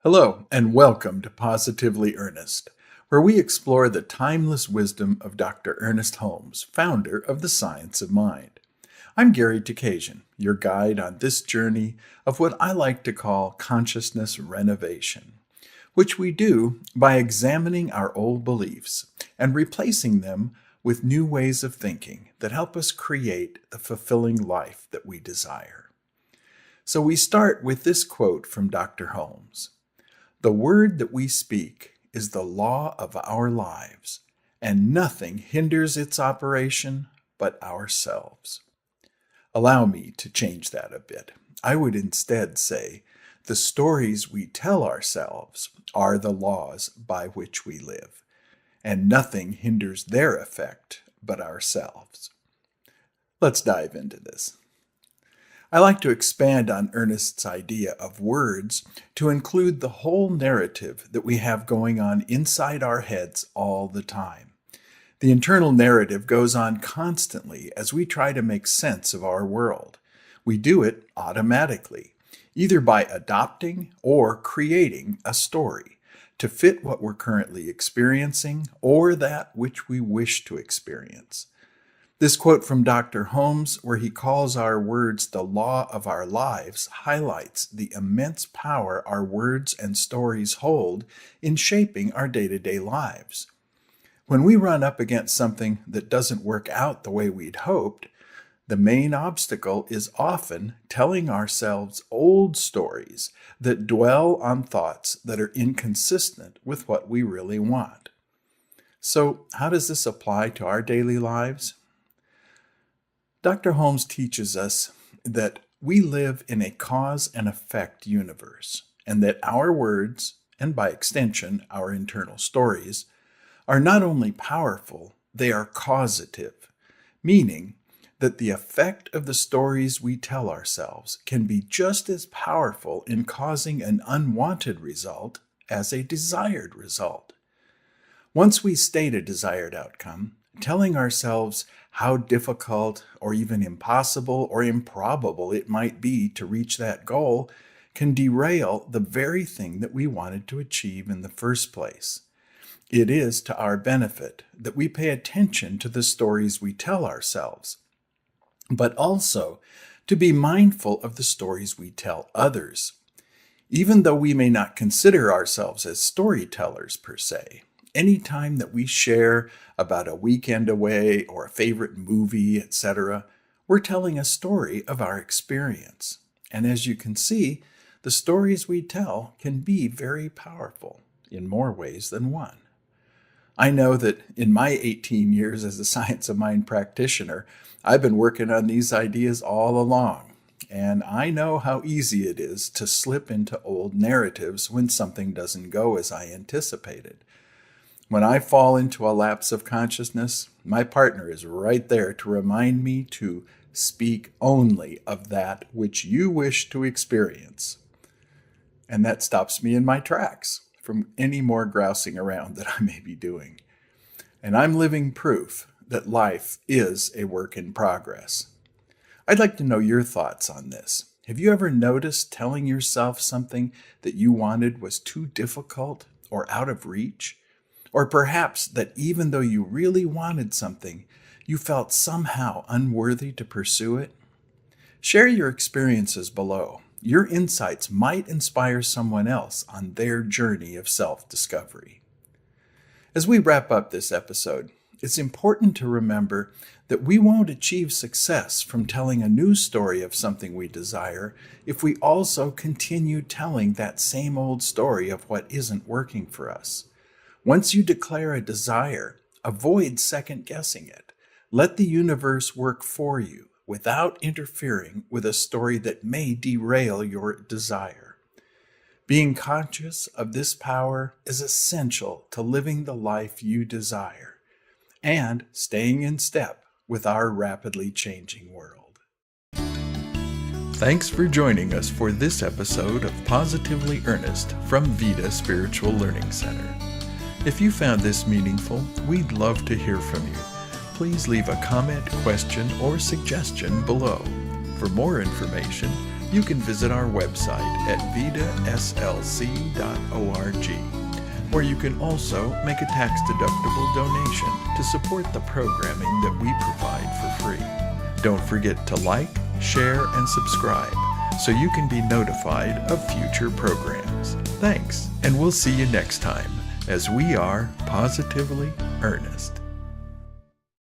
Hello, and welcome to Positively Ernest, where we explore the timeless wisdom of Dr. Ernest Holmes, founder of the Science of Mind. I'm Gary Takesian, your guide on this journey of what I like to call consciousness renovation, which we do by examining our old beliefs and replacing them with new ways of thinking that help us create the fulfilling life that we desire. So we start with this quote from Dr. Holmes. "The word that we speak is the law of our lives, and nothing hinders its operation but ourselves." Allow me to change that a bit. I would instead say, the stories we tell ourselves are the laws by which we live, and nothing hinders their effect but ourselves. Let's dive into this. I like to expand on Ernest's idea of words to include the whole narrative that we have going on inside our heads all the time. The internal narrative goes on constantly as we try to make sense of our world. We do it automatically, either by adopting or creating a story to fit what we're currently experiencing or that which we wish to experience. This quote from Dr. Holmes, where he calls our words the law of our lives, highlights the immense power our words and stories hold in shaping our day-to-day lives. When we run up against something that doesn't work out the way we'd hoped, the main obstacle is often telling ourselves old stories that dwell on thoughts that are inconsistent with what we really want. So, how does this apply to our daily lives? Dr. Holmes teaches us that we live in a cause and effect universe, and that our words, and by extension our internal stories, are not only powerful, they are causative, meaning that the effect of the stories we tell ourselves can be just as powerful in causing an unwanted result as a desired result. Once we state a desired outcome, telling ourselves how difficult or even impossible or improbable it might be to reach that goal can derail the very thing that we wanted to achieve in the first place. It is to our benefit that we pay attention to the stories we tell ourselves, but also to be mindful of the stories we tell others. Even though we may not consider ourselves as storytellers per se, any time that we share about a weekend away or a favorite movie, etc., we're telling a story of our experience. And as you can see, the stories we tell can be very powerful in more ways than one. I know that in my 18 years as a Science of Mind practitioner, I've been working on these ideas all along. And I know how easy it is to slip into old narratives when something doesn't go as I anticipated. When I fall into a lapse of consciousness, my partner is right there to remind me to speak only of that which you wish to experience. And that stops me in my tracks from any more grousing around that I may be doing. And I'm living proof that life is a work in progress. I'd like to know your thoughts on this. Have you ever noticed telling yourself something that you wanted was too difficult or out of reach? Or perhaps that even though you really wanted something, you felt somehow unworthy to pursue it? Share your experiences below. Your insights might inspire someone else on their journey of self-discovery. As we wrap up this episode, it's important to remember that we won't achieve success from telling a new story of something we desire if we also continue telling that same old story of what isn't working for us. Once you declare a desire, avoid second-guessing it. Let the universe work for you without interfering with a story that may derail your desire. Being conscious of this power is essential to living the life you desire and staying in step with our rapidly changing world. Thanks for joining us for this episode of Positively Ernest from Vida Spiritual Learning Center. If you found this meaningful, we'd love to hear from you. Please leave a comment, question, or suggestion below. For more information, you can visit our website at vidaslc.org, where you can also make a tax-deductible donation to support the programming that we provide for free. Don't forget to like, share, and subscribe so you can be notified of future programs. Thanks, and we'll see you next time as we are Positively Ernest.